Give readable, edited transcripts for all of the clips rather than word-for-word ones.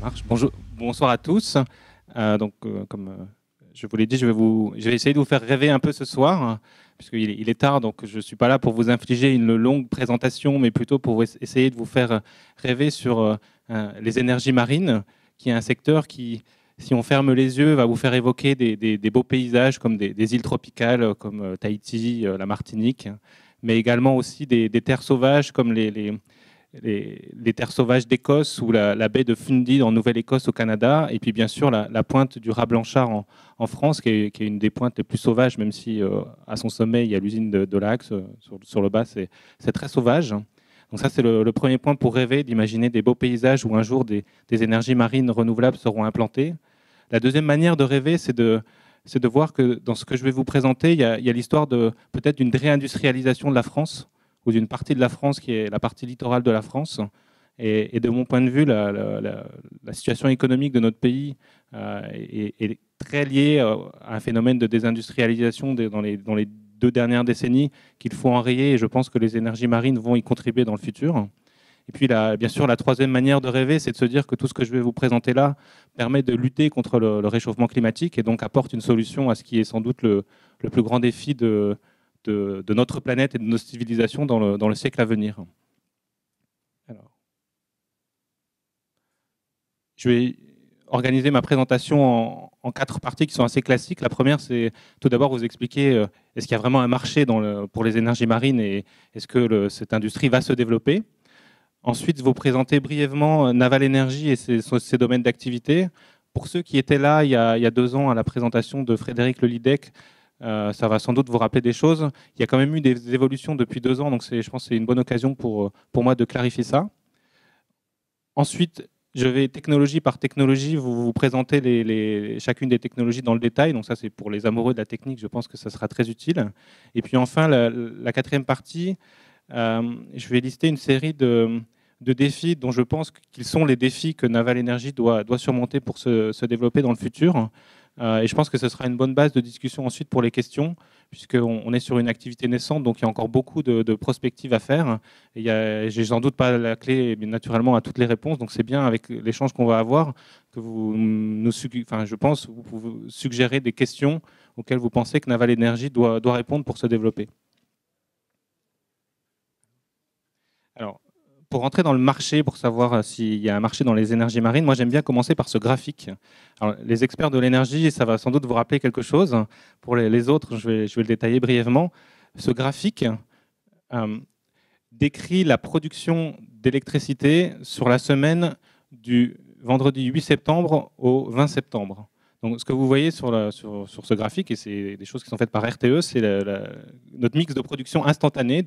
marche. Bonjour, bonsoir à tous. Comme je vous l'ai dit, je vais essayer de vous faire rêver un peu ce soir, puisqu'il est tard, donc je ne suis pas là pour vous infliger une longue présentation, mais plutôt pour essayer de vous faire rêver sur les énergies marines, qui est un secteur qui, si on ferme les yeux, va vous faire évoquer des beaux paysages comme des îles tropicales, comme Tahiti, la Martinique, mais également aussi des terres sauvages comme les terres sauvages d'Écosse ou la baie de Fundy en Nouvelle-Écosse au Canada, et puis bien sûr la pointe du Raz Blanchard en France, qui est une des pointes les plus sauvages, même si à son sommet il y a l'usine de l'Axe, sur le bas c'est très sauvage. Donc ça c'est le premier point pour rêver, d'imaginer des beaux paysages où un jour des énergies marines renouvelables seront implantées. La deuxième manière de rêver, c'est de voir que dans ce que je vais vous présenter, il y a l'histoire peut-être d'une réindustrialisation de la France, ou d'une partie de la France qui est la partie littorale de la France. Et de mon point de vue, la situation économique de notre pays est très liée à un phénomène de désindustrialisation dans les 2 dernières décennies qu'il faut enrayer, et je pense que les énergies marines vont y contribuer dans le futur. Et puis, bien sûr, la troisième manière de rêver, c'est de se dire que tout ce que je vais vous présenter là permet de lutter contre le réchauffement climatique et donc apporte une solution à ce qui est sans doute le plus grand défi de notre planète et de nos civilisations dans le siècle à venir. Alors, je vais organiser ma présentation en 4 parties qui sont assez classiques. La première, c'est tout d'abord vous expliquer est-ce qu'il y a vraiment un marché pour les énergies marines et est-ce que cette industrie va se développer. Ensuite, vous présenter brièvement Naval Energy et ses domaines d'activité. Pour ceux qui étaient là il y a 2 ans à la présentation de Frédéric Lelydec, ça va sans doute vous rappeler des choses. Il y a quand même eu des évolutions depuis 2 ans, donc je pense que c'est une bonne occasion pour moi de clarifier ça. Ensuite, je vais technologie par technologie vous présenter chacune des technologies dans le détail. Donc ça, c'est pour les amoureux de la technique, je pense que ça sera très utile. Et puis enfin, la quatrième partie, je vais lister une série de défis dont je pense qu'ils sont les défis que Naval Energy doit surmonter pour se développer dans le futur. Et je pense que ce sera une bonne base de discussion ensuite pour les questions, puisqu'on est sur une activité naissante, donc il y a encore beaucoup de prospectives à faire. Et j'ai sans doute pas la clé, mais naturellement, à toutes les réponses. Donc c'est bien avec l'échange qu'on va avoir que je pense, vous pouvez suggérer des questions auxquelles vous pensez que Naval Energy doit répondre pour se développer. Alors, pour rentrer dans le marché, pour savoir s'il y a un marché dans les énergies marines, moi j'aime bien commencer par ce graphique. Alors, les experts de l'énergie, ça va sans doute vous rappeler quelque chose. Pour les autres, je vais le détailler brièvement. Ce graphique décrit la production d'électricité sur la semaine du vendredi 8 septembre au 20 septembre. Donc, ce que vous voyez sur ce graphique, et c'est des choses qui sont faites par RTE, c'est notre mix de production instantanée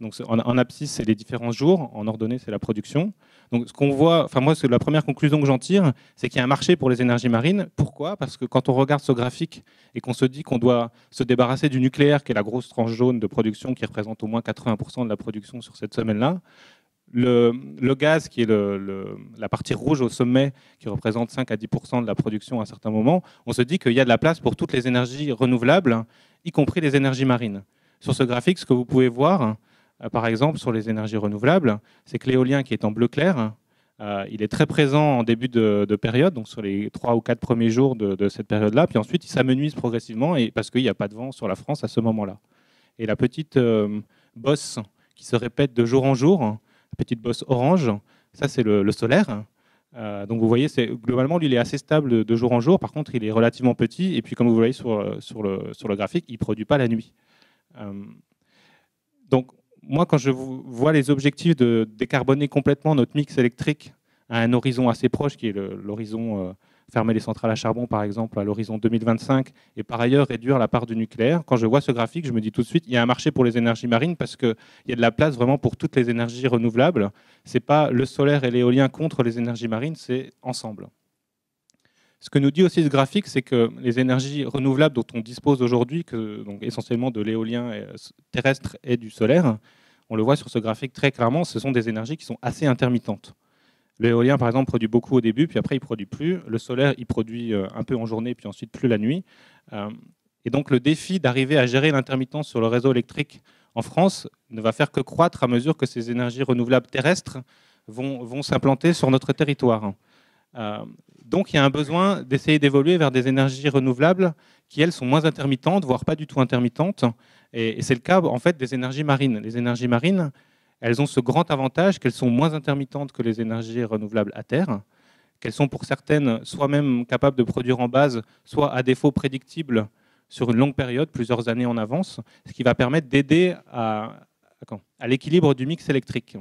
donc en abscisse, c'est les différents jours. En ordonnée, c'est la production. Donc, ce qu'on voit, enfin moi, la première conclusion que j'en tire, c'est qu'il y a un marché pour les énergies marines. Pourquoi? Parce que quand on regarde ce graphique et qu'on se dit qu'on doit se débarrasser du nucléaire, qui est la grosse tranche jaune de production, qui représente au moins 80% de la production sur cette semaine-là, le gaz, qui est la partie rouge au sommet, qui représente 5 à 10% de la production à un certain moment, on se dit qu'il y a de la place pour toutes les énergies renouvelables, y compris les énergies marines. Sur ce graphique, ce que vous pouvez voir, par exemple, sur les énergies renouvelables, c'est que l'éolien, qui est en bleu clair, il est très présent en début de période, donc sur les 3 ou 4 premiers jours de cette période-là, puis ensuite il s'amenuise progressivement parce qu'il n'y a pas de vent sur la France à ce moment-là. Et la petite bosse qui se répète de jour en jour, la petite bosse orange, ça c'est le solaire. Donc vous voyez, globalement, lui, il est assez stable de jour en jour. Par contre, il est relativement petit. Et puis, comme vous voyez sur le graphique, il ne produit pas la nuit. Donc, moi, quand je vois les objectifs de décarboner complètement notre mix électrique à un horizon assez proche, qui est l'horizon fermer les centrales à charbon, par exemple, à l'horizon 2025, et par ailleurs réduire la part du nucléaire, quand je vois ce graphique, je me dis tout de suite, il y a un marché pour les énergies marines parce qu'il y a de la place vraiment pour toutes les énergies renouvelables. Ce n'est pas le solaire et l'éolien contre les énergies marines, c'est ensemble. Ce que nous dit aussi ce graphique, c'est que les énergies renouvelables dont on dispose aujourd'hui, donc essentiellement de l'éolien terrestre et du solaire, on le voit sur ce graphique très clairement, ce sont des énergies qui sont assez intermittentes. L'éolien, par exemple, produit beaucoup au début, puis après, il ne produit plus. Le solaire, il produit un peu en journée, puis ensuite plus la nuit. Et donc, le défi d'arriver à gérer l'intermittence sur le réseau électrique en France ne va faire que croître à mesure que ces énergies renouvelables terrestres vont s'implanter sur notre territoire. Donc il y a un besoin d'essayer d'évoluer vers des énergies renouvelables qui, elles, sont moins intermittentes, voire pas du tout intermittentes. Et c'est le cas en fait des énergies marines. Les énergies marines, elles ont ce grand avantage qu'elles sont moins intermittentes que les énergies renouvelables à terre, qu'elles sont pour certaines soit même capables de produire en base, soit à défaut prédictibles sur une longue période, plusieurs années en avance, ce qui va permettre d'aider à l'équilibre du mix électrique.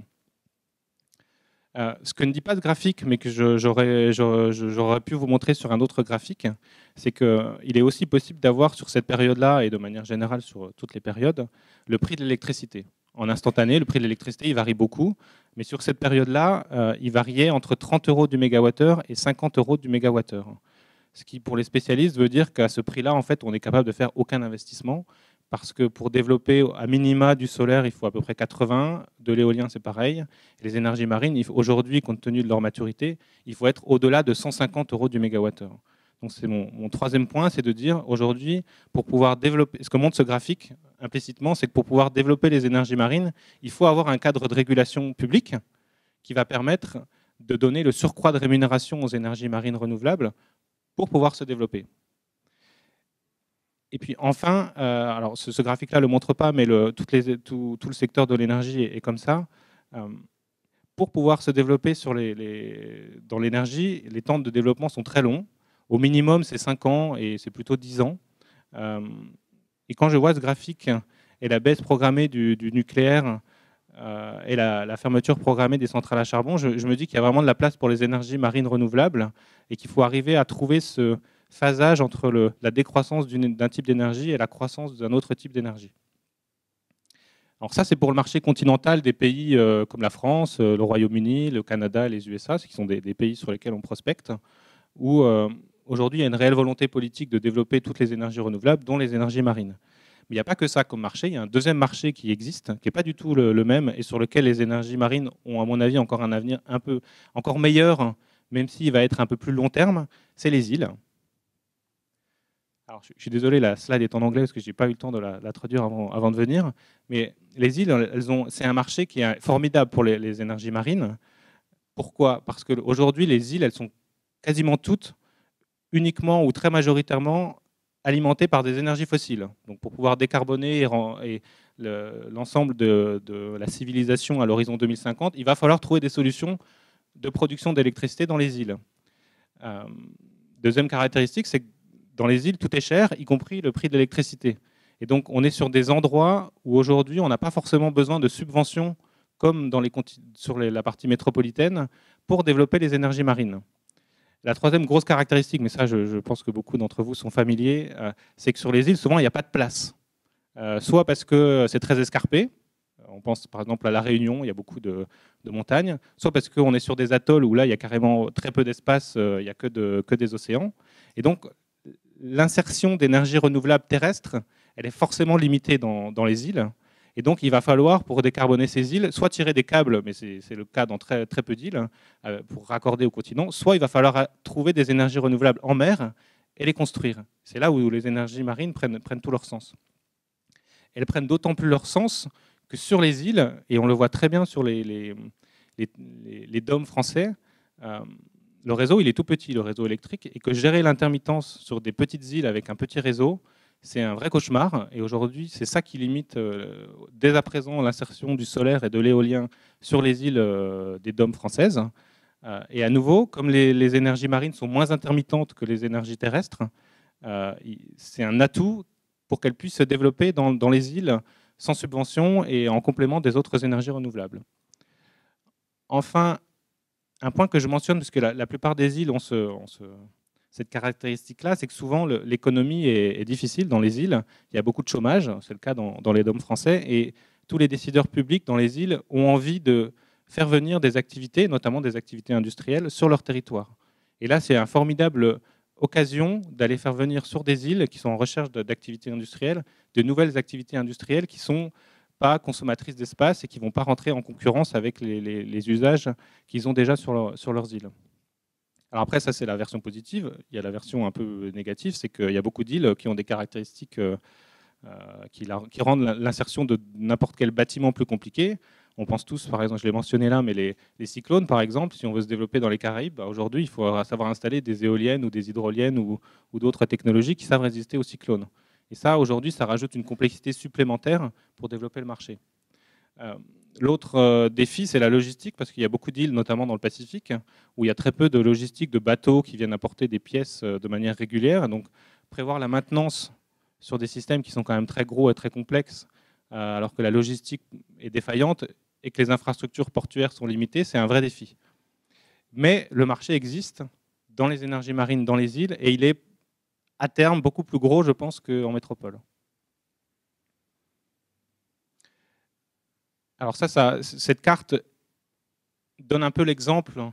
Ce que ne dit pas ce graphique, mais que j'aurais pu vous montrer sur un autre graphique, c'est qu'il est aussi possible d'avoir sur cette période-là, et de manière générale sur toutes les périodes, le prix de l'électricité. En instantané, le prix de l'électricité, il varie beaucoup, mais sur cette période-là, il variait entre 30 € du mégawattheure et 50 € du mégawattheure. Ce qui, pour les spécialistes, veut dire qu'à ce prix-là, en fait, on est capable de faire aucun investissement, parce que pour développer à minima du solaire, il faut à peu près 80, de l'éolien c'est pareil, et les énergies marines, aujourd'hui, compte tenu de leur maturité, il faut être au-delà de 150 € du mégawattheure. Donc c'est mon troisième point, c'est de dire aujourd'hui, pour pouvoir développer, ce que montre ce graphique implicitement, c'est que pour pouvoir développer les énergies marines, il faut avoir un cadre de régulation publique qui va permettre de donner le surcroît de rémunération aux énergies marines renouvelables pour pouvoir se développer. Et puis enfin, alors ce graphique-là ne le montre pas, mais tout le secteur de l'énergie est comme ça. Pour pouvoir se développer dans l'énergie, les temps de développement sont très longs. Au minimum, c'est 5 ans et c'est plutôt 10 ans. Et quand je vois ce graphique et la baisse programmée du nucléaire et la fermeture programmée des centrales à charbon, je me dis qu'il y a vraiment de la place pour les énergies marines renouvelables et qu'il faut arriver à trouver ce phasage entre la décroissance d'un type d'énergie et la croissance d'un autre type d'énergie. Alors ça, c'est pour le marché continental des pays comme la France, le Royaume-Uni, le Canada, les USA, qui sont des pays sur lesquels on prospecte, où aujourd'hui il y a une réelle volonté politique de développer toutes les énergies renouvelables, dont les énergies marines. Mais il n'y a pas que ça comme marché, il y a un deuxième marché qui existe, qui n'est pas du tout le même, et sur lequel les énergies marines ont, à mon avis, encore un avenir un peu encore meilleur, même s'il va être un peu plus long terme, c'est les îles. Alors, je suis désolé, la slide est en anglais parce que je n'ai pas eu le temps de la traduire avant de venir. Mais les îles, c'est un marché qui est formidable pour les énergies marines. Pourquoi? Parce qu'aujourd'hui, les îles, elles sont quasiment toutes, uniquement ou très majoritairement, alimentées par des énergies fossiles. Donc, pour pouvoir décarboner l'ensemble de la civilisation à l'horizon 2050, il va falloir trouver des solutions de production d'électricité dans les îles. Deuxième caractéristique, c'est que dans les îles, tout est cher, y compris le prix de l'électricité. Et donc, on est sur des endroits où aujourd'hui, on n'a pas forcément besoin de subventions comme sur la partie métropolitaine pour développer les énergies marines. La troisième grosse caractéristique, mais ça, je pense que beaucoup d'entre vous sont familiers, c'est que sur les îles, souvent, il n'y a pas de place. Soit parce que c'est très escarpé, on pense par exemple à La Réunion, il y a beaucoup de montagnes, soit parce qu'on est sur des atolls où là, il y a carrément très peu d'espace, il n'y a que des océans. Et donc, l'insertion d'énergie renouvelable terrestre, elle est forcément limitée dans les îles. Et donc, il va falloir, pour décarboner ces îles, soit tirer des câbles, mais c'est le cas dans très, très peu d'îles, pour raccorder au continent, soit il va falloir trouver des énergies renouvelables en mer et les construire. C'est là où les énergies marines prennent tout leur sens. Elles prennent d'autant plus leur sens que sur les îles, et on le voit très bien sur les dômes français, le réseau, il est tout petit, le réseau électrique, et que gérer l'intermittence sur des petites îles avec un petit réseau, c'est un vrai cauchemar. Et aujourd'hui, c'est ça qui limite dès à présent l'insertion du solaire et de l'éolien sur les îles des dômes françaises. Et à nouveau, comme les énergies marines sont moins intermittentes que les énergies terrestres, c'est un atout pour qu'elles puissent se développer dans les îles sans subvention et en complément des autres énergies renouvelables. Enfin, un point que je mentionne, parce que la plupart des îles ont cette caractéristique-là, c'est que souvent l'économie est difficile dans les îles. Il y a beaucoup de chômage, c'est le cas dans les dômes français, et tous les décideurs publics dans les îles ont envie de faire venir des activités, notamment des activités industrielles, sur leur territoire. Et là, c'est une formidable occasion d'aller faire venir sur des îles qui sont en recherche d'activités industrielles, de nouvelles activités industrielles qui sont pas consommatrices d'espace et qui ne vont pas rentrer en concurrence avec les usages qu'ils ont déjà sur leurs îles. Alors après, ça c'est la version positive. Il y a la version un peu négative, c'est qu'il y a beaucoup d'îles qui ont des caractéristiques qui rendent l'insertion de n'importe quel bâtiment plus compliqué. On pense tous, par exemple, je l'ai mentionné là, mais les cyclones, par exemple, si on veut se développer dans les Caraïbes, aujourd'hui, il faut savoir installer des éoliennes ou des hydroliennes ou d'autres technologies qui savent résister aux cyclones. Et ça, aujourd'hui, ça rajoute une complexité supplémentaire pour développer le marché. L'autre défi, c'est la logistique, parce qu'il y a beaucoup d'îles, notamment dans le Pacifique, où il y a très peu de logistique de bateaux qui viennent apporter des pièces de manière régulière. Donc, prévoir la maintenance sur des systèmes qui sont quand même très gros et très complexes, alors que la logistique est défaillante et que les infrastructures portuaires sont limitées, c'est un vrai défi. Mais le marché existe dans les énergies marines, dans les îles, et il est à terme beaucoup plus gros, je pense, qu'en métropole. Alors cette carte donne un peu l'exemple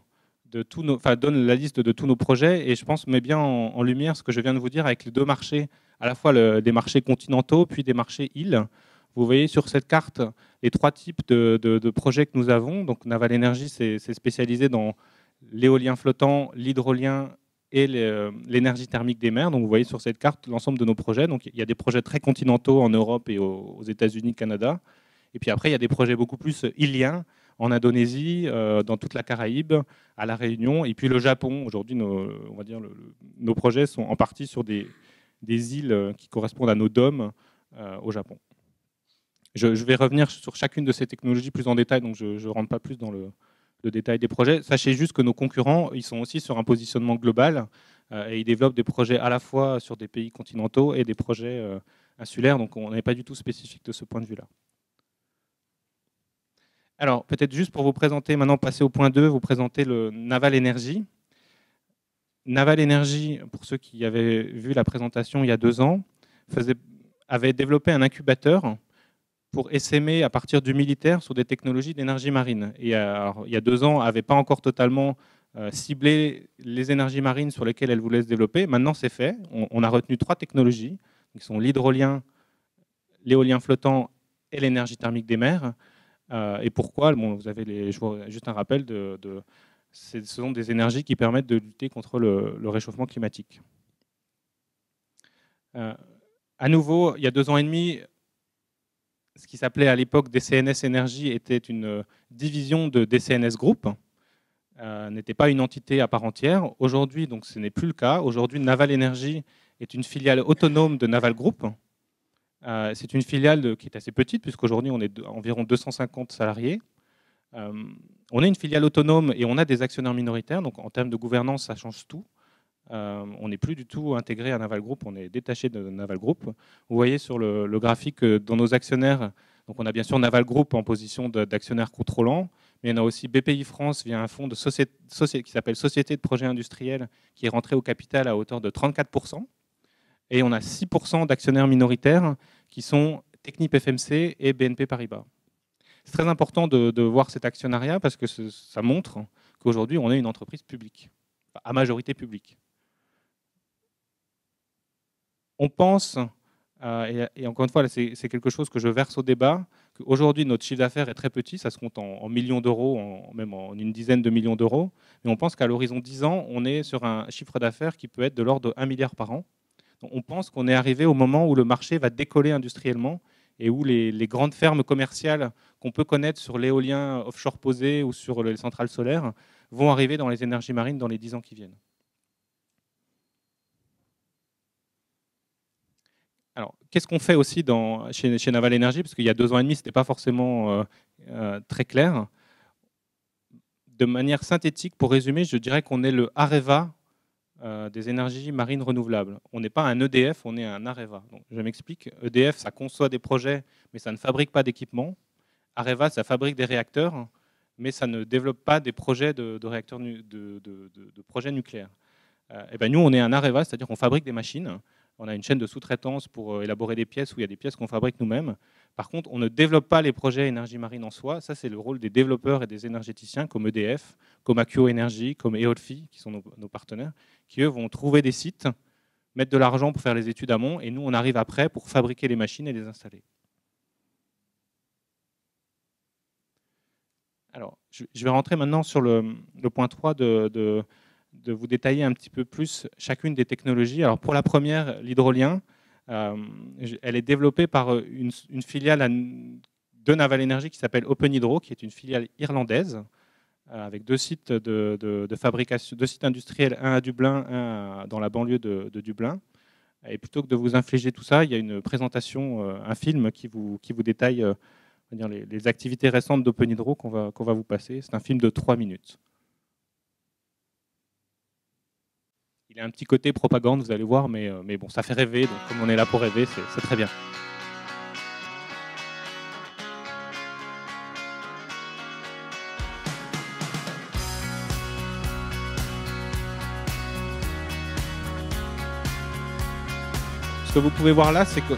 de tous nos, enfin donne la liste de tous nos projets, et je pense met bien en lumière ce que je viens de vous dire avec les deux marchés, à la fois des marchés continentaux puis des marchés îles. Vous voyez sur cette carte les trois types de projets que nous avons. Donc Naval Energy, c'est spécialisé dans l'éolien flottant, l'hydrolien et l'énergie thermique des mers. Donc vous voyez sur cette carte l'ensemble de nos projets. Donc il y a des projets très continentaux en Europe et aux États-Unis, Canada. Et puis après, il y a des projets beaucoup plus îliens en Indonésie, dans toute la Caraïbe, à La Réunion, et puis le Japon. Aujourd'hui, on va dire nos projets sont en partie sur des îles qui correspondent à nos dômes au Japon. Je vais revenir sur chacune de ces technologies plus en détail, donc je ne rentre pas plus dans le détail des projets. Sachez juste que nos concurrents, ils sont aussi sur un positionnement global et ils développent des projets à la fois sur des pays continentaux et des projets insulaires, donc on n'est pas du tout spécifique de ce point de vue-là. Alors, peut-être juste pour vous présenter, maintenant passer au point 2, vous présenter le Naval Energy. Naval Energy, pour ceux qui avaient vu la présentation il y a 2 ans, avait développé un incubateur pour essaimer à partir du militaire sur des technologies d'énergie marine. Et alors, il y a 2 ans, n'avait pas encore totalement ciblé les énergies marines sur lesquelles elle voulait se développer. Maintenant, c'est fait. On a retenu 3 technologies, qui sont l'hydrolien, l'éolien flottant et l'énergie thermique des mers. Et pourquoi? Bon, vous avez juste un rappel ce sont des énergies qui permettent de lutter contre le réchauffement climatique. À nouveau, il y a 2 ans et demi, ce qui s'appelait à l'époque DCNS Énergie était une division de DCNS Group, n'était pas une entité à part entière. Aujourd'hui, donc, ce n'est plus le cas. Aujourd'hui, Naval Energy est une filiale autonome de Naval Group. C'est une filiale qui est assez petite, puisqu'aujourd'hui, on est environ 250 salariés. On est une filiale autonome et on a des actionnaires minoritaires. Donc, en termes de gouvernance, ça change tout. On n'est plus du tout intégré à Naval Group, on est détaché de Naval Group. Vous voyez sur le graphique dans nos actionnaires, donc on a bien sûr Naval Group en position d'actionnaire contrôlant, mais on a aussi BPI France via un fonds qui s'appelle Société de Projets Industriels, qui est rentré au capital à hauteur de 34%. Et on a 6% d'actionnaires minoritaires qui sont Technip FMC et BNP Paribas. C'est très important de voir cet actionnariat parce que ça montre qu'aujourd'hui on est une entreprise publique, à majorité publique. On pense, et encore une fois, c'est quelque chose que je verse au débat, qu'aujourd'hui notre chiffre d'affaires est très petit, ça se compte en millions d'euros, même en une dizaine de millions d'euros, mais on pense qu'à l'horizon 10 ans, on est sur un chiffre d'affaires qui peut être de l'ordre de 1 milliard par an. Donc on pense qu'on est arrivé au moment où le marché va décoller industriellement et où les grandes fermes commerciales qu'on peut connaître sur l'éolien offshore posé ou sur les centrales solaires vont arriver dans les énergies marines dans les 10 ans qui viennent. Alors, qu'est-ce qu'on fait aussi chez Naval Energy? Parce qu'il y a 2 ans et demi, ce n'était pas forcément très clair. De manière synthétique, pour résumer, je dirais qu'on est le Areva des énergies marines renouvelables. On n'est pas un EDF, on est un Areva. Donc, je m'explique. EDF, ça conçoit des projets, mais ça ne fabrique pas d'équipements. Areva, ça fabrique des réacteurs, mais ça ne développe pas des projets de réacteurs de projets nucléaires. Et ben nous, on est un Areva, c'est-à-dire qu'on fabrique des machines. On a une chaîne de sous-traitance pour élaborer des pièces où il y a des pièces qu'on fabrique nous-mêmes. Par contre, on ne développe pas les projets énergie marine en soi. Ça, c'est le rôle des développeurs et des énergéticiens comme EDF, comme Akio Energy, comme Eolfi, qui sont nos partenaires, qui, eux, vont trouver des sites, mettre de l'argent pour faire les études amont, et nous, on arrive après pour fabriquer les machines et les installer. Alors, je vais rentrer maintenant sur le point 3 de vous détailler un petit peu plus chacune des technologies. Alors pour la première, l'hydrolien, Elle est développée par une filiale de Naval Energy qui s'appelle Open Hydro, qui est une filiale irlandaise, avec deux sites de fabrication, deux sites industriels, un à Dublin, dans la banlieue de Dublin. Et plutôt que de vous infliger tout ça, il y a une présentation, un film qui vous détaille on va dire les activités récentes d'Open Hydro qu'on va vous passer. C'est un film de 3 minutes. Il a un petit côté propagande, vous allez voir, mais bon, ça fait rêver. Donc comme on est là pour rêver, c'est très bien. Ce que vous pouvez voir là, c'est que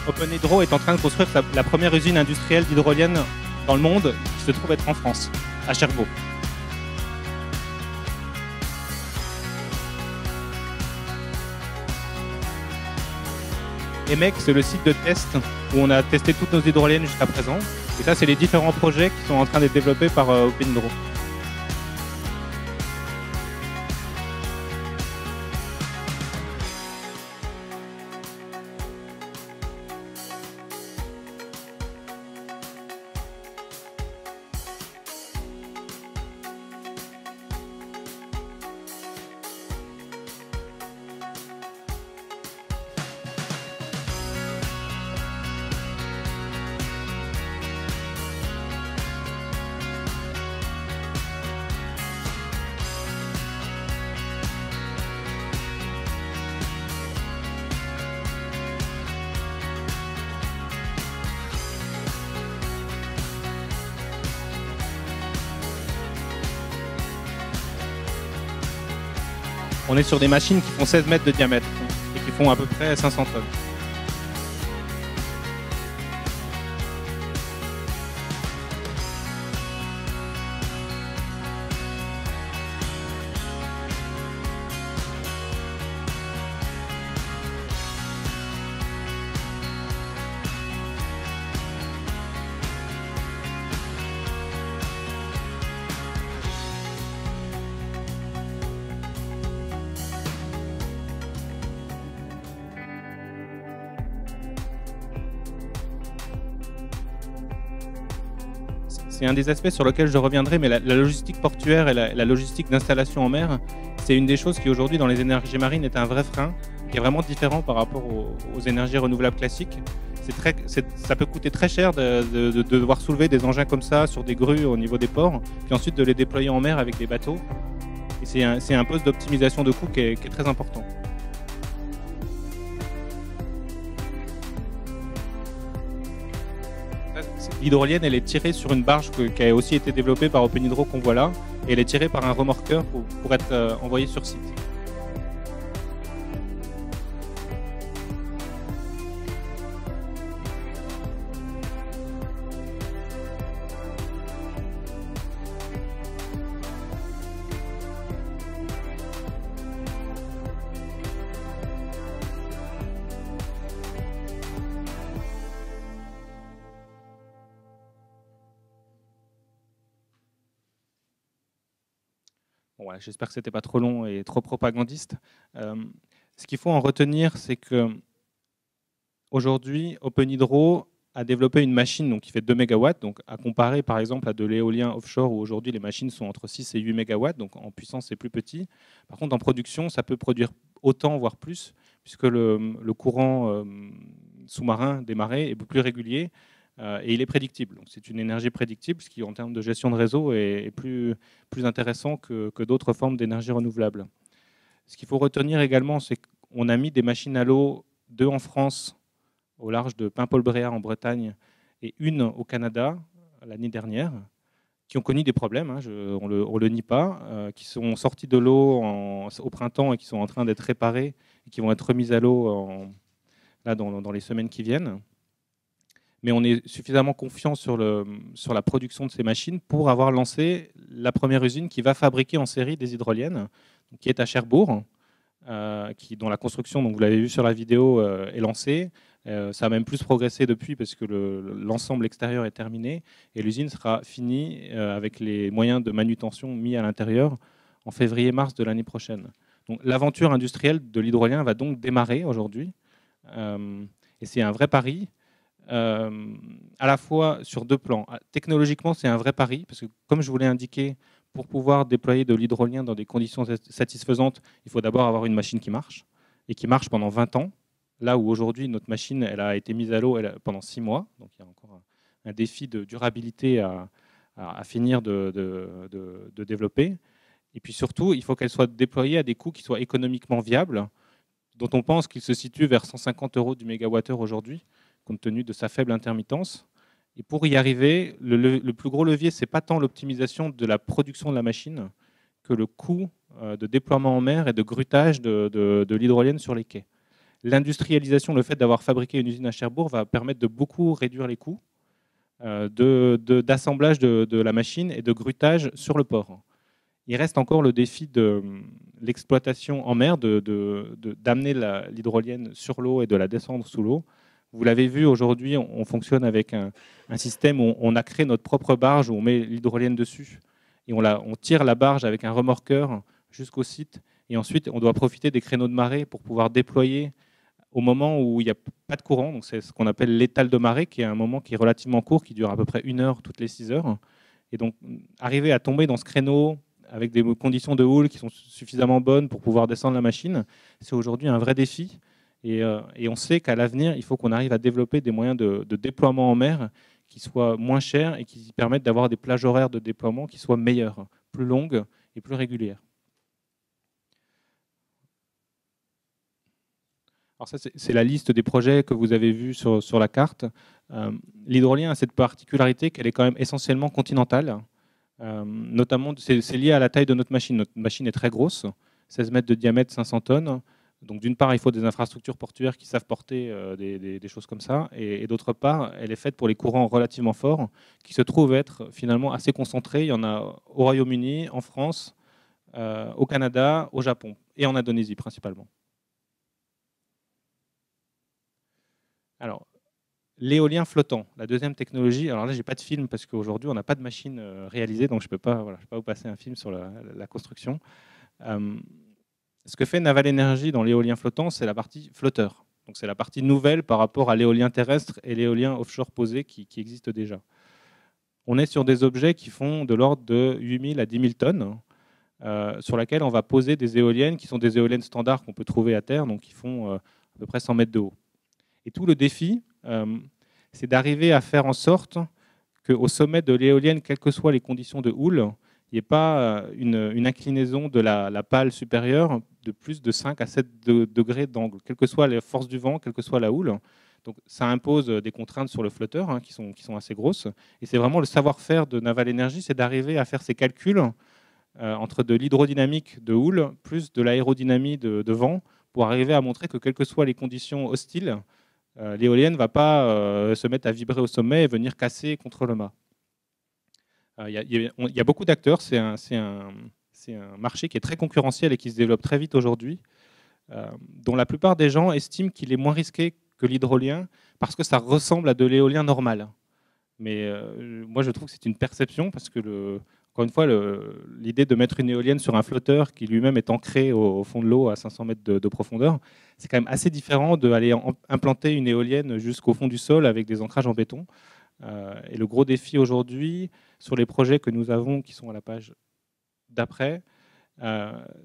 Open Hydro est en train de construire la première usine industrielle d'hydrolienne dans le monde, qui se trouve être en France, à Cherbourg. EMEC, c'est le site de test où on a testé toutes nos hydroliennes jusqu'à présent. Et ça, c'est les différents projets qui sont en train d'être développés par Open Hydro. On est sur des machines qui font 16 mètres de diamètre et qui font à peu près 500 tonnes. C'est un des aspects sur lesquels je reviendrai, mais la logistique portuaire et la logistique d'installation en mer, c'est une des choses qui aujourd'hui dans les énergies marines est un vrai frein, qui est vraiment différent par rapport aux énergies renouvelables classiques. Ça peut coûter très cher de devoir soulever des engins comme ça sur des grues au niveau des ports, puis ensuite de les déployer en mer avec des bateaux. Et c'est un poste d'optimisation de coûts qui est très important. L'hydrolienne, elle est tirée sur une barge qui a aussi été développée par Open Hydro qu'on voit là, et elle est tirée par un remorqueur pour être envoyée sur site. Bon, voilà, j'espère que ce n'était pas trop long et trop propagandiste. Ce qu'il faut en retenir, c'est que aujourd'hui, Open Hydro a développé une machine donc, qui fait 2 MW, donc à comparer par exemple à de l'éolien offshore où aujourd'hui les machines sont entre 6 et 8 MW, donc en puissance c'est plus petit. Par contre en production ça peut produire autant voire plus puisque le courant sous-marin des marées est beaucoup plus régulier et il est prédictible. Donc c'est une énergie prédictible, ce qui en termes de gestion de réseau est plus intéressant que d'autres formes d'énergie renouvelable. Ce qu'il faut retenir également, c'est qu'on a mis des machines à l'eau, 2 en France, au large de Paimpol-Bréhat en Bretagne, et une au Canada l'année dernière, qui ont connu des problèmes, hein, on le nie pas, qui sont sortis de l'eau au printemps et qui sont en train d'être réparés et qui vont être remises à l'eau dans les semaines qui viennent. Mais on est suffisamment confiant sur la production de ces machines pour avoir lancé la première usine qui va fabriquer en série des hydroliennes, qui est à Cherbourg, dont la construction, donc vous l'avez vu sur la vidéo, est lancée. Ça a même plus progressé depuis parce que l'ensemble extérieur est terminé et l'usine sera finie avec les moyens de manutention mis à l'intérieur en février-mars de l'année prochaine. Donc l'aventure industrielle de l'hydrolien va donc démarrer aujourd'hui. Et c'est un vrai pari, à la fois sur deux plans. Technologiquement, c'est un vrai pari, parce que comme je vous l'ai indiqué, pour pouvoir déployer de l'hydrolien dans des conditions satisfaisantes, il faut d'abord avoir une machine qui marche, et qui marche pendant 20 ans. Là où aujourd'hui, notre machine elle a été mise à l'eau pendant 6 mois. Donc il y a encore un défi de durabilité à finir de développer. Et puis surtout, il faut qu'elle soit déployée à des coûts qui soient économiquement viables, dont on pense qu'il se situe vers 150 € du mégawattheure aujourd'hui, compte tenu de sa faible intermittence. Et pour y arriver, le plus gros levier, ce n'est pas tant l'optimisation de la production de la machine que le coût de déploiement en mer et de grutage de l'hydrolienne sur les quais. L'industrialisation, le fait d'avoir fabriqué une usine à Cherbourg va permettre de beaucoup réduire les coûts d'assemblage de la machine et de grutage sur le port. Il reste encore le défi de l'exploitation en mer, d'amener l'hydrolienne sur l'eau et de la descendre sous l'eau. Vous l'avez vu, aujourd'hui, on fonctionne avec un système où on a créé notre propre barge, où on met l'hydrolienne dessus, et on tire la barge avec un remorqueur jusqu'au site, et ensuite on doit profiter des créneaux de marée pour pouvoir déployer au moment où il n'y a pas de courant. Donc c'est ce qu'on appelle l'étale de marée, qui est un moment qui est relativement court, qui dure à peu près 1 heure toutes les 6 heures. Et donc arriver à tomber dans ce créneau avec des conditions de houle qui sont suffisamment bonnes pour pouvoir descendre la machine, c'est aujourd'hui un vrai défi. Et on sait qu'à l'avenir, il faut qu'on arrive à développer des moyens de déploiement en mer qui soient moins chers et qui permettent d'avoir des plages horaires de déploiement qui soient meilleures, plus longues et plus régulières. Alors ça, c'est la liste des projets que vous avez vus sur la carte. L'hydrolien a cette particularité qu'elle est quand même essentiellement continentale. Notamment, c'est lié à la taille de notre machine. Notre machine est très grosse, 16 mètres de diamètre, 500 tonnes. Donc d'une part, il faut des infrastructures portuaires qui savent porter des choses comme ça. Et d'autre part, elle est faite pour les courants relativement forts, qui se trouvent être finalement assez concentrés. Il y en a au Royaume-Uni, en France, au Canada, au Japon et en Indonésie principalement. Alors, l'éolien flottant, la deuxième technologie. Alors là, j'ai pas de film parce qu'aujourd'hui, on n'a pas de machine réalisée, donc je peux pas, je peux pas vous passer un film sur la construction. Ce que fait Naval Energy dans l'éolien flottant, c'est la partie flotteur. Donc c'est la partie nouvelle par rapport à l'éolien terrestre et l'éolien offshore posé qui existe déjà. On est sur des objets qui font de l'ordre de 8 000 à 10 000 tonnes, sur laquelle on va poser des éoliennes qui sont des éoliennes standards qu'on peut trouver à terre, donc qui font à peu près 100 mètres de haut. Et tout le défi, c'est d'arriver à faire en sorte qu'au sommet de l'éolienne, quelles que soient les conditions de houle, il n'y ait pas une inclinaison de la pale supérieure de plus de 5 à 7 degrés d'angle, quelle que soit la force du vent, quelle que soit la houle. Donc ça impose des contraintes sur le flotteur qui sont assez grosses. Et c'est vraiment le savoir-faire de Naval Energy, c'est d'arriver à faire ces calculs entre de l'hydrodynamique de houle plus de l'aérodynamie de vent pour arriver à montrer que quelles que soient les conditions hostiles, l'éolienne ne va pas se mettre à vibrer au sommet et venir casser contre le mât. Il y a beaucoup d'acteurs, c'est un marché qui est très concurrentiel et qui se développe très vite aujourd'hui, dont la plupart des gens estiment qu'il est moins risqué que l'hydrolien parce que ça ressemble à de l'éolien normal. Mais moi, je trouve que c'est une perception parce que, encore une fois, l'idée de mettre une éolienne sur un flotteur qui lui-même est ancré au fond de l'eau à 500 mètres de profondeur, c'est quand même assez différent d'aller implanter une éolienne jusqu'au fond du sol avec des ancrages en béton. Et le gros défi aujourd'hui, sur les projets que nous avons, qui sont à la page d'après,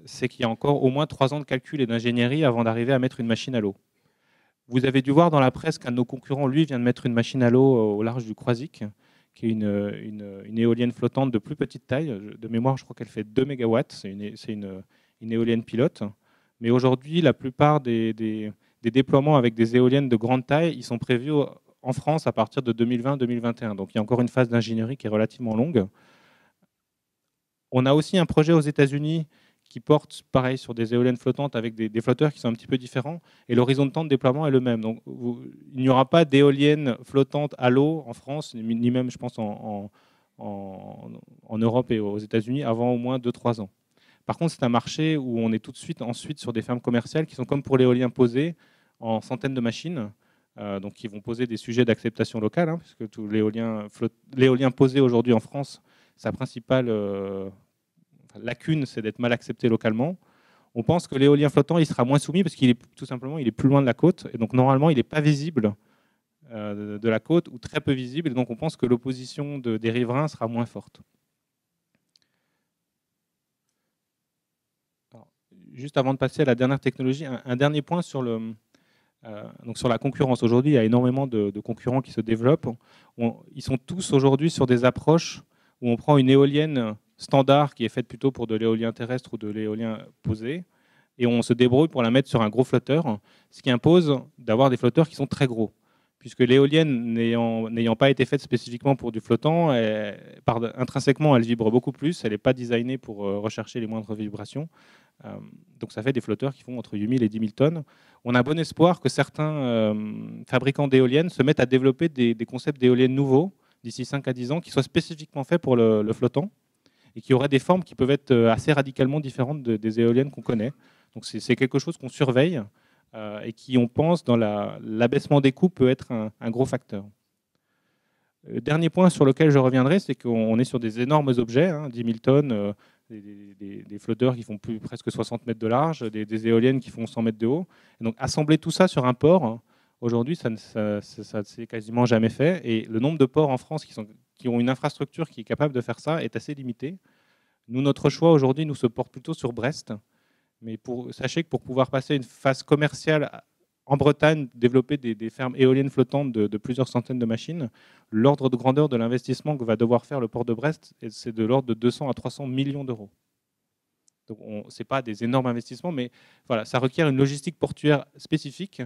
c'est qu'il y a encore au moins 3 ans de calcul et d'ingénierie avant d'arriver à mettre une machine à l'eau. Vous avez dû voir dans la presse qu'un de nos concurrents, lui, vient de mettre une machine à l'eau au large du Croisic, qui est une éolienne flottante de plus petite taille. De mémoire, je crois qu'elle fait 2 MW. C'est une éolienne pilote. Mais aujourd'hui, la plupart des déploiements avec des éoliennes de grande taille, ils sont prévus en France à partir de 2020-2021. Donc il y a encore une phase d'ingénierie qui est relativement longue. On a aussi un projet aux États-Unis qui porte, pareil, sur des éoliennes flottantes avec des flotteurs qui sont un petit peu différents. Et l'horizon de temps de déploiement est le même. Donc il n'y aura pas d'éoliennes flottantes à l'eau en France, ni même, je pense, en Europe et aux États-Unis avant au moins 2-3 ans. Par contre, c'est un marché où on est tout de suite ensuite sur des fermes commerciales qui sont comme pour l'éolien posé en centaines de machines, donc qui vont poser des sujets d'acceptation locale, puisque tout l'éolien posé aujourd'hui en France, sa principale lacune, c'est d'être mal accepté localement. On pense que l'éolien flottant, il sera moins soumis parce qu'il est tout simplement, il est plus loin de la côte, et donc normalement, il n'est pas visible de la côte, ou très peu visible, et donc on pense que l'opposition des riverains sera moins forte. Alors, juste avant de passer à la dernière technologie, un dernier point sur donc sur la concurrence. Aujourd'hui, il y a énormément de concurrents qui se développent. Ils sont tous aujourd'hui sur des approches où on prend une éolienne standard qui est faite plutôt pour de l'éolien terrestre ou de l'éolien posé, et on se débrouille pour la mettre sur un gros flotteur, ce qui impose d'avoir des flotteurs qui sont très gros. Puisque l'éolienne, n'ayant pas été faite spécifiquement pour du flottant, intrinsèquement, elle vibre beaucoup plus, elle n'est pas designée pour rechercher les moindres vibrations. Donc ça fait des flotteurs qui font entre 8000 et 10 000 tonnes. On a bon espoir que certains fabricants d'éoliennes se mettent à développer des concepts d'éoliennes nouveaux d'ici 5 à 10 ans qui soient spécifiquement faits pour le flottant et qui auraient des formes qui peuvent être assez radicalement différentes des éoliennes qu'on connaît. Donc c'est quelque chose qu'on surveille et qui, on pense, dans l'abaissement des coûts peut être un gros facteur. Le dernier point sur lequel je reviendrai, c'est qu'on est sur des énormes objets, 10 000 tonnes, des flotteurs qui font presque 60 mètres de large, des éoliennes qui font 100 mètres de haut. Et donc assembler tout ça sur un port, aujourd'hui, ça ne s'est quasiment jamais fait. Et le nombre de ports en France qui ont une infrastructure qui est capable de faire ça est assez limité. Nous, notre choix aujourd'hui nous se porte plutôt sur Brest. Mais sachez que pour pouvoir passer une phase commerciale en Bretagne, développer des fermes éoliennes flottantes de plusieurs centaines de machines, l'ordre de grandeur de l'investissement que va devoir faire le port de Brest, c'est de l'ordre de 200 à 300 millions d'euros. Donc ce n'est pas des énormes investissements, mais voilà, ça requiert une logistique portuaire spécifique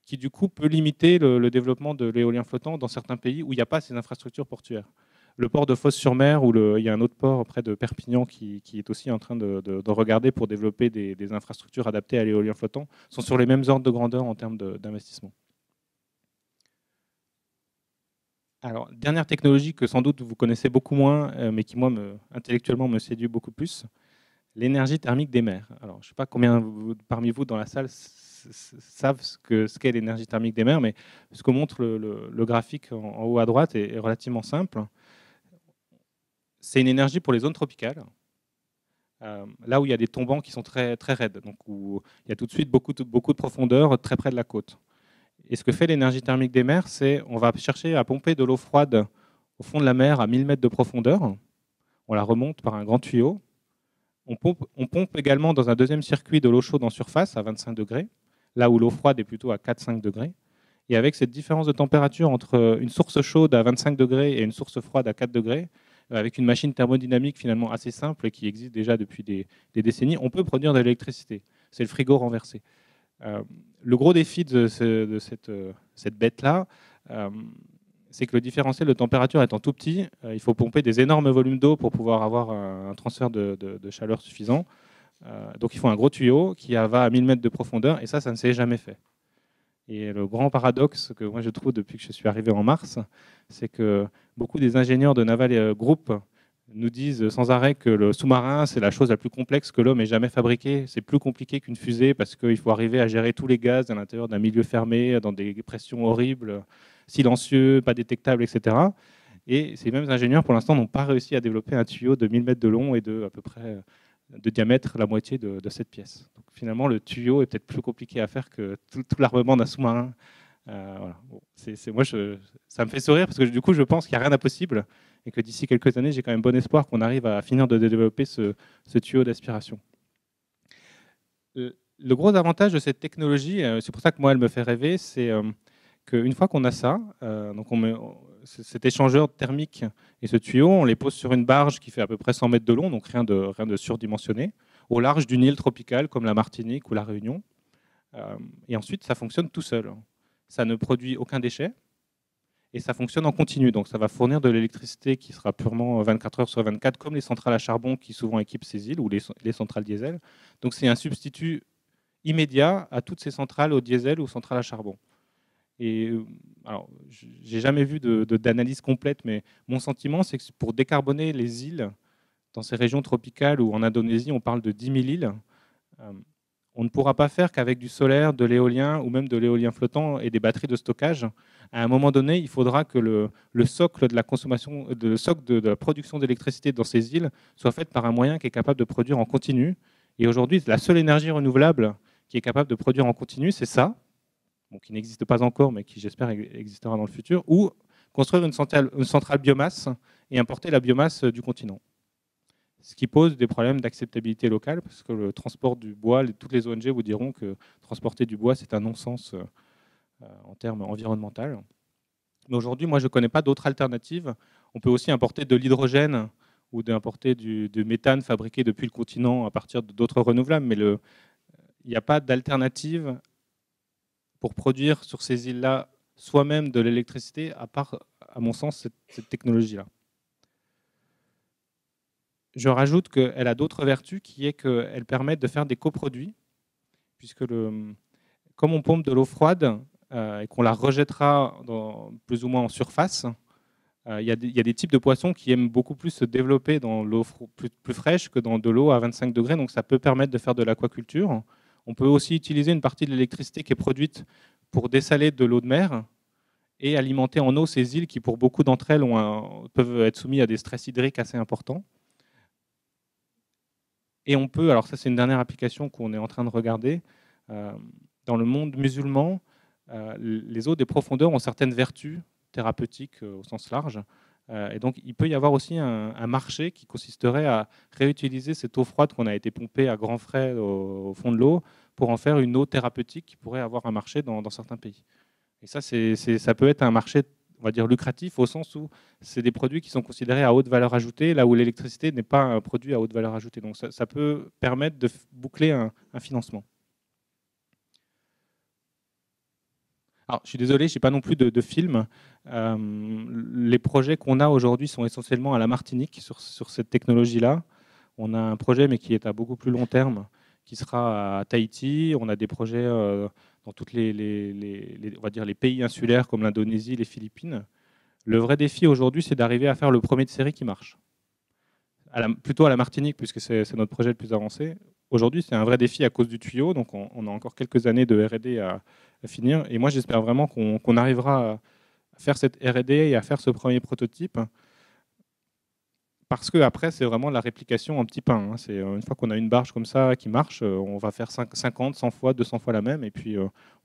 qui du coup peut limiter le développement de l'éolien flottant dans certains pays où il n'y a pas ces infrastructures portuaires. Le port de Fos-sur-Mer, où il y a un autre port près de Perpignan qui est aussi en train de regarder pour développer des infrastructures adaptées à l'éolien flottant, sont sur les mêmes ordres de grandeur en termes d'investissement. Alors, dernière technologie que sans doute vous connaissez beaucoup moins, mais qui, moi, intellectuellement, me séduit beaucoup plus, l'énergie thermique des mers. Alors, je ne sais pas combien parmi vous dans la salle savent ce qu'est l'énergie thermique des mers, mais ce que montre le graphique en haut à droite est relativement simple. C'est une énergie pour les zones tropicales, là où il y a des tombants qui sont très, très raides, donc où il y a tout de suite beaucoup de profondeur très près de la côte. Et ce que fait l'énergie thermique des mers, c'est on va chercher à pomper de l'eau froide au fond de la mer à 1000 mètres de profondeur. On la remonte par un grand tuyau. On pompe également dans un deuxième circuit de l'eau chaude en surface à 25 degrés, là où l'eau froide est plutôt à 4-5 degrés. Et avec cette différence de température entre une source chaude à 25 degrés et une source froide à 4 degrés, avec une machine thermodynamique finalement assez simple qui existe déjà depuis des décennies, on peut produire de l'électricité. C'est le frigo renversé. Le gros défi de cette bête-là, c'est que le différentiel de température étant tout petit, il faut pomper des énormes volumes d'eau pour pouvoir avoir un transfert de chaleur suffisant. Donc il faut un gros tuyau qui va à 1000 mètres de profondeur, et ça ne s'est jamais fait. Et le grand paradoxe que moi je trouve depuis que je suis arrivé en mars, c'est que beaucoup des ingénieurs de Naval Group nous disent sans arrêt que le sous-marin, c'est la chose la plus complexe que l'homme ait jamais fabriquée. C'est plus compliqué qu'une fusée parce qu'il faut arriver à gérer tous les gaz à l'intérieur d'un milieu fermé, dans des pressions horribles, silencieux, pas détectables, etc. Et ces mêmes ingénieurs, pour l'instant, n'ont pas réussi à développer un tuyau de 1000 mètres de long et de à peu près de diamètre la moitié de cette pièce. Donc, finalement, le tuyau est peut-être plus compliqué à faire que tout l'armement d'un sous-marin. Voilà. Bon, moi, ça me fait sourire parce que du coup, je pense qu'il n'y a rien d'impossible et que d'ici quelques années, j'ai quand même bon espoir qu'on arrive à finir de développer ce tuyau d'aspiration. Le gros avantage de cette technologie, c'est pour ça que moi, elle me fait rêver, c'est qu'une fois qu'on a ça, donc on met cet échangeur thermique et ce tuyau, on les pose sur une barge qui fait à peu près 100 mètres de long, donc rien de surdimensionné, au large d'une île tropicale comme la Martinique ou la Réunion. Et ensuite, ça fonctionne tout seul. Ça ne produit aucun déchet et ça fonctionne en continu. Donc ça va fournir de l'électricité qui sera purement 24 heures sur 24, comme les centrales à charbon qui souvent équipent ces îles ou les centrales diesel. Donc c'est un substitut immédiat à toutes ces centrales au diesel ou centrales à charbon. Et alors, j'ai jamais vu d'analyse complète, mais mon sentiment, c'est que pour décarboner les îles dans ces régions tropicales ou en Indonésie, on parle de 10 000 îles, on ne pourra pas faire qu'avec du solaire, de l'éolien ou même de l'éolien flottant et des batteries de stockage. À un moment donné, il faudra que le socle de la consommation, le socle de la production d'électricité dans ces îles soit fait par un moyen qui est capable de produire en continu Et aujourd'hui, la seule énergie renouvelable qui est capable de produire en continu, c'est ça, bon, qui n'existe pas encore, mais qui j'espère existera dans le futur, ou construire une centrale biomasse et importer la biomasse du continent. Ce qui pose des problèmes d'acceptabilité locale, parce que le transport du bois, toutes les ONG vous diront que transporter du bois, c'est un non-sens en termes environnementaux. Mais aujourd'hui, moi, je ne connais pas d'autres alternatives. On peut aussi importer de l'hydrogène ou d'importer du méthane fabriqué depuis le continent à partir d'autres renouvelables, mais il n'y a pas d'alternative pour produire sur ces îles-là soi-même de l'électricité, à part, à mon sens, cette technologie-là. Je rajoute qu'elle a d'autres vertus, qui est qu'elle permet de faire des coproduits, puisque comme on pompe de l'eau froide et qu'on la rejettera plus ou moins en surface, il y a des types de poissons qui aiment beaucoup plus se développer dans l'eau plus fraîche que dans de l'eau à 25 degrés, donc ça peut permettre de faire de l'aquaculture. On peut aussi utiliser une partie de l'électricité qui est produite pour dessaler de l'eau de mer et alimenter en eau ces îles qui, pour beaucoup d'entre elles, peuvent être soumises à des stress hydriques assez importants. Et on peut, alors ça c'est une dernière application qu'on est en train de regarder, dans le monde musulman, les eaux des profondeurs ont certaines vertus thérapeutiques au sens large. Et donc il peut y avoir aussi un marché qui consisterait à réutiliser cette eau froide qu'on a été pompée à grands frais au fond de l'eau pour en faire une eau thérapeutique qui pourrait avoir un marché dans certains pays. Et ça, ça peut être un marché, on va dire, lucratif au sens où c'est des produits qui sont considérés à haute valeur ajoutée, là où l'électricité n'est pas un produit à haute valeur ajoutée. Donc ça peut permettre de boucler un financement. Alors, je suis désolé, je n'ai pas non plus de film. Les projets qu'on a aujourd'hui sont essentiellement à la Martinique sur cette technologie-là. On a un projet, mais qui est à beaucoup plus long terme, qui sera à Tahiti. On a des projets dans tous on va dire les pays insulaires comme l'Indonésie, les Philippines. Le vrai défi aujourd'hui, c'est d'arriver à faire le premier de série qui marche. Plutôt à la Martinique, puisque c'est notre projet le plus avancé. Aujourd'hui, c'est un vrai défi à cause du tuyau, donc on a encore quelques années de R&D à finir. Et moi, j'espère vraiment qu'on arrivera à faire cette R&D et à faire ce premier prototype, parce que après, c'est vraiment la réplication en petit pain. Hein. C'est une fois qu'on a une barge comme ça qui marche, on va faire 50, 100 fois, 200 fois la même, et puis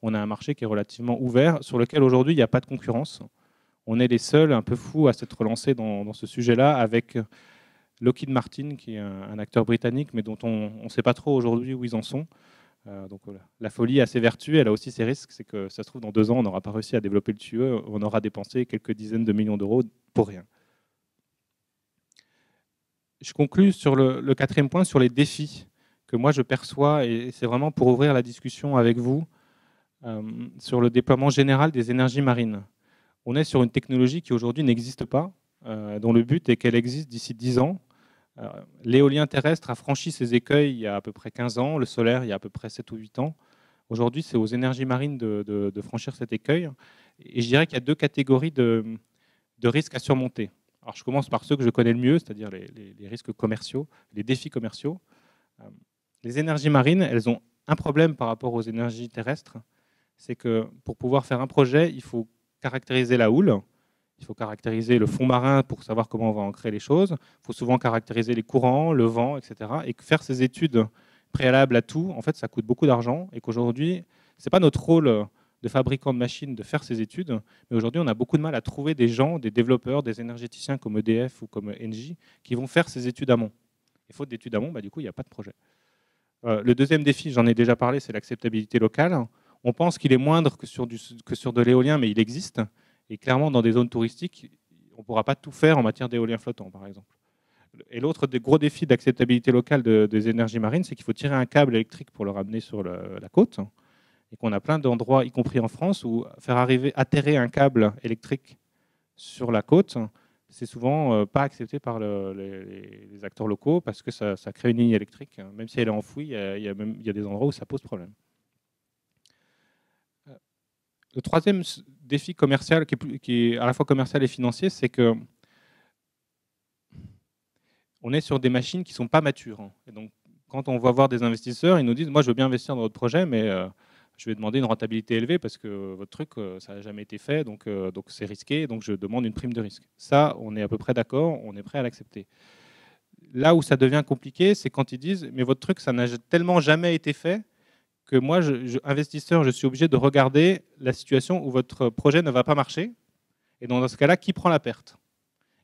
on a un marché qui est relativement ouvert, sur lequel aujourd'hui, il n'y a pas de concurrence. On est les seuls un peu fous à s'être lancés dans ce sujet-là, avec Lockheed Martin, qui est un acteur britannique, mais dont on ne sait pas trop aujourd'hui où ils en sont. Donc la folie a ses vertus, elle a aussi ses risques. C'est que ça se trouve, dans 2 ans, on n'aura pas réussi à développer le tuyau, on aura dépensé quelques dizaines de millions d'euros pour rien. Je conclus sur le quatrième point, sur les défis que moi je perçois, et c'est vraiment pour ouvrir la discussion avec vous, sur le déploiement général des énergies marines. On est sur une technologie qui aujourd'hui n'existe pas, dont le but est qu'elle existe d'ici 10 ans. L'éolien terrestre a franchi ses écueils il y a à peu près 15 ans, le solaire il y a à peu près 7 ou 8 ans. Aujourd'hui, c'est aux énergies marines de franchir cet écueil. Et je dirais qu'il y a 2 catégories de risques à surmonter. Alors, je commence par ceux que je connais le mieux, c'est-à-dire les risques commerciaux, les défis commerciaux. Les énergies marines, elles ont un problème par rapport aux énergies terrestres, c'est que pour pouvoir faire un projet, il faut caractériser la houle, il faut caractériser le fond marin pour savoir comment on va ancrer les choses, il faut souvent caractériser les courants, le vent, etc. Et faire ces études préalables à tout, en fait, ça coûte beaucoup d'argent, et qu'aujourd'hui, ce n'est pas notre rôle de fabricant de machines de faire ces études, mais aujourd'hui, on a beaucoup de mal à trouver des gens, des développeurs, des énergéticiens comme EDF ou comme Engie, qui vont faire ces études amont. Et faute d'études amont, du coup, il n'y a pas de projet. Le deuxième défi, j'en ai déjà parlé, c'est l'acceptabilité locale. On pense qu'il est moindre que sur de l'éolien, mais il existe. Et clairement, dans des zones touristiques, on ne pourra pas tout faire en matière d'éolien flottant, par exemple. Et l'autre des gros défis d'acceptabilité locale des énergies marines, c'est qu'il faut tirer un câble électrique pour le ramener sur la côte. Et qu'on a plein d'endroits, y compris en France, où faire atterrer un câble électrique sur la côte, c'est souvent pas accepté par les acteurs locaux parce que ça crée une ligne électrique. Même si elle est enfouie, il y a des endroits où ça pose problème. Le troisième défi commercial, qui est à la fois commercial et financier, c'est que on est sur des machines qui ne sont pas matures. Et donc, quand on va voir des investisseurs, ils nous disent « Moi, je veux bien investir dans votre projet, mais je vais demander une rentabilité élevée parce que votre truc, ça n'a jamais été fait, donc c'est risqué, donc je demande une prime de risque. » Ça, on est à peu près d'accord, on est prêt à l'accepter. Là où ça devient compliqué, c'est quand ils disent « mais votre truc, ça n'a tellement jamais été fait que moi, investisseur, je suis obligé de regarder la situation où votre projet ne va pas marcher. Et dans ce cas-là, qui prend la perte ?»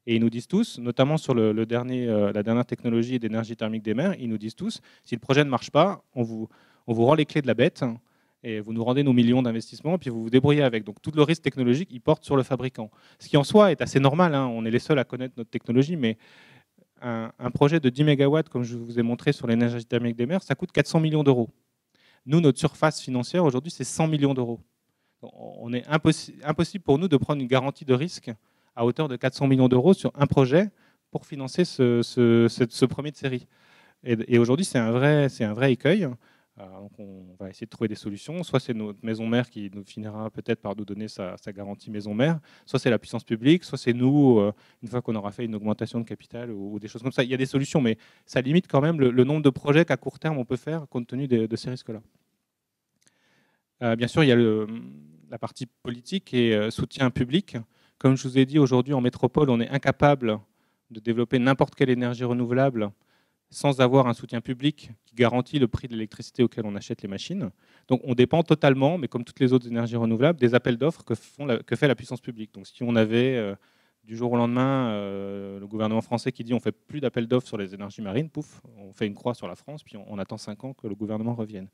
Et ils nous disent tous, notamment sur la dernière technologie d'énergie thermique des mers, ils nous disent tous, si le projet ne marche pas, on vous rend les clés de la bête, et vous nous rendez nos millions d'investissements, puis vous vous débrouillez avec. Donc tout le risque technologique, il porte sur le fabricant. Ce qui en soi est assez normal, hein. On est les seuls à connaître notre technologie, mais un projet de 10 MW, comme je vous ai montré sur l'énergie thermique des mers, ça coûte 400 millions d'euros. Nous, notre surface financière aujourd'hui, c'est 100 millions d'euros. On est impossible pour nous de prendre une garantie de risque à hauteur de 400 millions d'euros sur un projet pour financer ce premier de série. Et aujourd'hui, c'est un vrai écueil. Donc on va essayer de trouver des solutions. Soit c'est notre maison mère qui nous finira peut-être par nous donner sa garantie maison mère, soit c'est la puissance publique, soit c'est nous, une fois qu'on aura fait une augmentation de capital ou des choses comme ça. Il y a des solutions, mais ça limite quand même le nombre de projets qu'à court terme on peut faire compte tenu de ces risques-là. Bien sûr, il y a la partie politique et soutien public. Comme je vous ai dit, aujourd'hui en métropole, on est incapable de développer n'importe quelle énergie renouvelable sans avoir un soutien public qui garantit le prix de l'électricité auquel on achète les machines. Donc on dépend totalement, mais comme toutes les autres énergies renouvelables, des appels d'offres que fait la puissance publique. Donc si on avait du jour au lendemain le gouvernement français qui dit on ne fait plus d'appels d'offres sur les énergies marines, pouf, on fait une croix sur la France, puis on attend 5 ans que le gouvernement revienne.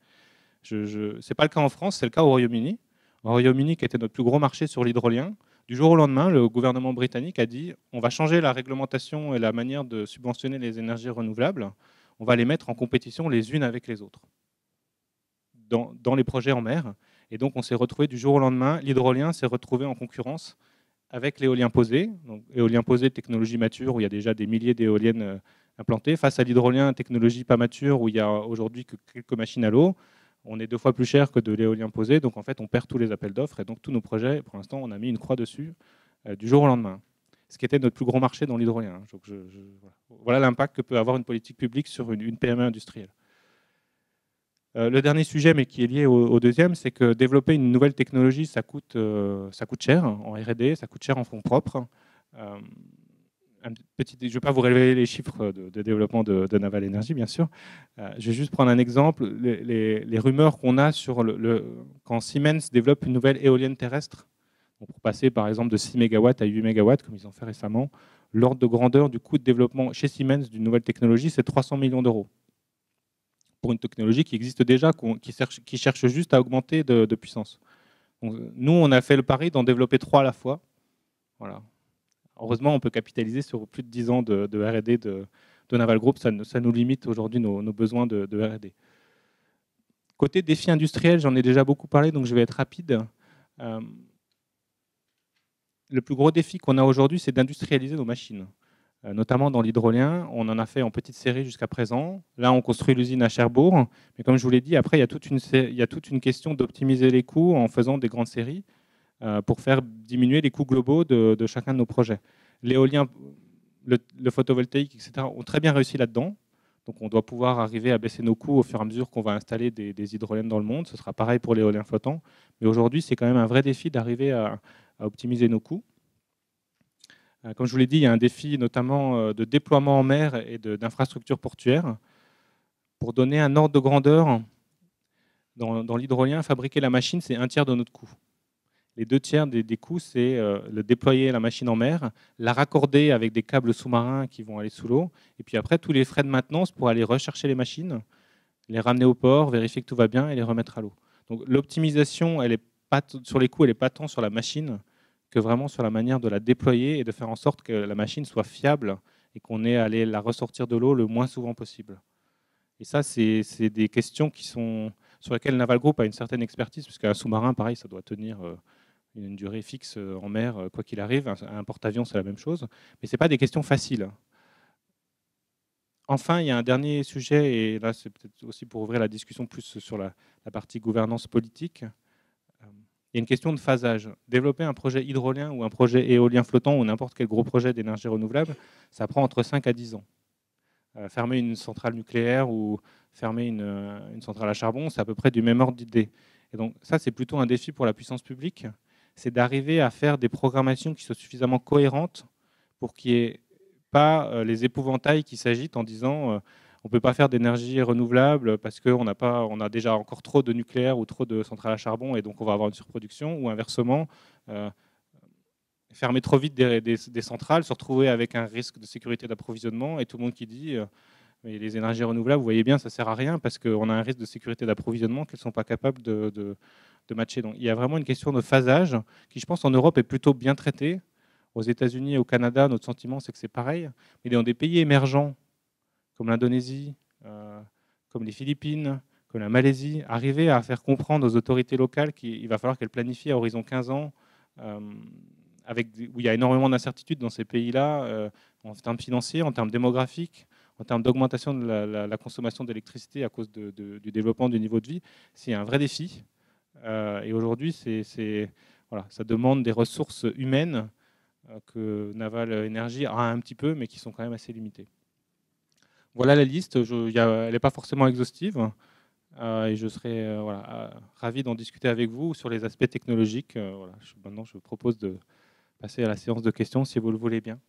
Ce n'est pas le cas en France, c'est le cas au Royaume-Uni. Au Royaume-Uni, qui était notre plus gros marché sur l'hydrolien, du jour au lendemain, le gouvernement britannique a dit on va changer la réglementation et la manière de subventionner les énergies renouvelables, on va les mettre en compétition les unes avec les autres dans les projets en mer. Et donc on s'est retrouvé du jour au lendemain, l'hydrolien s'est retrouvé en concurrence avec l'éolien posé, donc éolien posé, technologie mature, où il y a déjà des milliers d'éoliennes implantées, face à l'hydrolien, technologie pas mature, où il y a aujourd'hui que quelques machines à l'eau. On est 2 fois plus cher que de l'éolien posé, donc en fait on perd tous les appels d'offres et donc tous nos projets, pour l'instant, on a mis une croix dessus du jour au lendemain. Ce qui était notre plus gros marché dans l'hydrolien. Voilà l'impact que peut avoir une politique publique sur une PME industrielle. Le dernier sujet, mais qui est lié au deuxième, c'est que développer une nouvelle technologie, ça coûte cher en R&D, ça coûte cher en fonds propres. Je ne vais pas vous révéler les chiffres de développement de Naval Energy, bien sûr. Je vais juste prendre un exemple. Les rumeurs qu'on a sur quand Siemens développe une nouvelle éolienne terrestre, pour passer par exemple de 6 MW à 8 MW, comme ils ont fait récemment, l'ordre de grandeur du coût de développement chez Siemens d'une nouvelle technologie, c'est 300 millions d'euros. Pour une technologie qui existe déjà, qui cherche juste à augmenter de puissance. Donc, nous, on a fait le pari d'en développer 3 à la fois. Voilà. Heureusement, on peut capitaliser sur plus de 10 ans de R&D de Naval Group. Ça nous limite aujourd'hui nos besoins de R&D. Côté défi industriel, j'en ai déjà beaucoup parlé, donc je vais être rapide. Le plus gros défi qu'on a aujourd'hui, c'est d'industrialiser nos machines. Notamment dans l'hydrolien, on en a fait en petite série jusqu'à présent. Là, on construit l'usine à Cherbourg. Mais comme je vous l'ai dit, après, il y a toute une question d'optimiser les coûts en faisant des grandes séries pour faire diminuer les coûts globaux de chacun de nos projets. L'éolien, le photovoltaïque, etc., ont très bien réussi là-dedans. Donc on doit pouvoir arriver à baisser nos coûts au fur et à mesure qu'on va installer des hydroliennes dans le monde. Ce sera pareil pour l'éolien flottant. Mais aujourd'hui, c'est quand même un vrai défi d'arriver à optimiser nos coûts. Comme je vous l'ai dit, il y a un défi notamment de déploiement en mer et d'infrastructures portuaires. Pour donner un ordre de grandeur, dans l'hydrolien, fabriquer la machine, c'est 1/3 de notre coût. Les 2/3 des coûts, c'est le déployer la machine en mer, la raccorder avec des câbles sous-marins qui vont aller sous l'eau, et puis après, tous les frais de maintenance pour aller rechercher les machines, les ramener au port, vérifier que tout va bien et les remettre à l'eau. Donc l'optimisation, sur les coûts, elle n'est pas tant sur la machine que vraiment sur la manière de la déployer et de faire en sorte que la machine soit fiable et qu'on ait à aller la ressortir de l'eau le moins souvent possible. Et ça, c'est des questions sur lesquelles Naval Group a une certaine expertise, puisqu'un sous-marin, pareil, ça doit tenir une durée fixe en mer, quoi qu'il arrive. Un porte-avions, c'est la même chose. Mais ce n'est pas des questions faciles. Enfin, il y a un dernier sujet, et là, c'est peut-être aussi pour ouvrir la discussion plus sur la partie gouvernance politique. Il y a une question de phasage. Développer un projet hydrolien ou un projet éolien flottant ou n'importe quel gros projet d'énergie renouvelable, ça prend entre 5 à 10 ans. Fermer une centrale nucléaire ou fermer une centrale à charbon, c'est à peu près du même ordre d'idée. Et donc ça, c'est plutôt un défi pour la puissance publique, c'est d'arriver à faire des programmations qui soient suffisamment cohérentes pour qu'il y ait pas les épouvantails qui s'agitent en disant on ne peut pas faire d'énergie renouvelable parce qu'on on a déjà encore trop de nucléaire ou trop de centrales à charbon et donc on va avoir une surproduction, ou inversement, fermer trop vite des centrales, se retrouver avec un risque de sécurité d'approvisionnement et tout le monde qui dit mais les énergies renouvelables, vous voyez bien, ça ne sert à rien parce qu'on a un risque de sécurité d'approvisionnement qu'elles ne sont pas capables de matcher. Donc il y a vraiment une question de phasage qui, je pense, en Europe est plutôt bien traitée. Aux États-Unis et au Canada, notre sentiment, c'est que c'est pareil. Mais dans des pays émergents, comme l'Indonésie, comme les Philippines, comme la Malaisie, arriver à faire comprendre aux autorités locales qu'il va falloir qu'elles planifient à horizon 15 ans, où il y a énormément d'incertitudes dans ces pays-là, en termes financiers, en termes démographiques, en termes d'augmentation de la consommation d'électricité à cause du développement du niveau de vie, c'est un vrai défi. Et aujourd'hui, voilà, ça demande des ressources humaines que Naval Energy a un petit peu, mais qui sont quand même assez limitées. Voilà la liste. Elle n'est pas forcément exhaustive. Et je serais voilà, ravi d'en discuter avec vous sur les aspects technologiques. Voilà, maintenant, je vous propose de passer à la séance de questions, si vous le voulez bien.